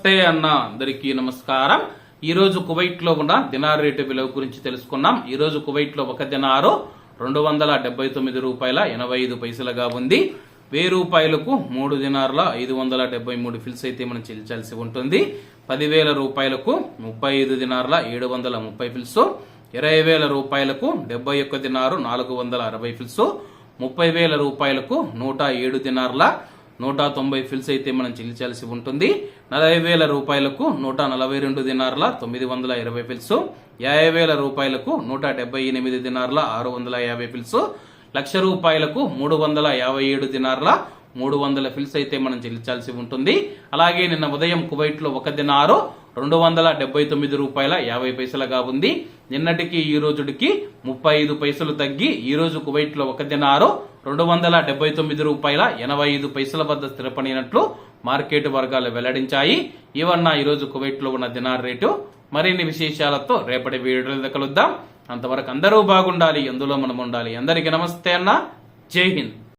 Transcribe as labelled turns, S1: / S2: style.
S1: నమస్తే అన్న, అందరికీ నమస్కారం. ఈ రోజు కువైట్ లో ఉన్న దినార్ రేటు విలువ గురించి తెలుసుకున్నాం. ఈ రోజు కువైట్ లో ఒక దినారు 279 రూపాయల 85 పైసలుగా ఉంది. 1000 రూపాయలకు 3 దినార్ల 573 ఫిల్స్ అయితే మనం చెల్లించాల్సి ఉంటుంది. 10,000 రూపాయలకు 35 దినార్ల 730 ఫిల్స్, 20,000 రూపాయలకు 71 దినారు 460 ఫిల్స్, 30,000 రూపాయలకు 107 దినార్ల 190 ఫిల్స్ అయితే మనం చెల్లించాల్సి ఉంటుంది. 40,000 రూపాయలకు 142 దినార్ల 920 ఫిల్స్, 50,000 రూపాయలకు 178 దినార్ల 650 ఫిల్స్, 1,00,000 రూపాయలకు 357 దినార్ల 300 ఫిల్స్ అయితే మనం చెల్లించాల్సి ఉంటుంది. అలాగే నిన్న ఉదయం కువైట్ లో ఒక దినారు 279 రూపాయల 50 పైసలుగా ఉంది. నిన్నటికి ఈ రోజుకి 35 పైసలు తగ్గి ఈ రోజు కువైట్ లో ఒక దినారు 279 రూపాయల 85 పైసల వద్ద స్థిరపడినట్లు మార్కెట్ వర్గాలు వెల్లడించాయి. ఇవన్న ఈ రోజు కువైట్ లో ఉన్న దినార్ రేటు. మరిన్ని విశేషాలతో రేపటి వీడియోలో కలుద్దాం. అంతవరకు అందరూ బాగుండాలి, అందులో మనం ఉండాలి. అందరికీ నమస్తే అన్న, జై హింద్.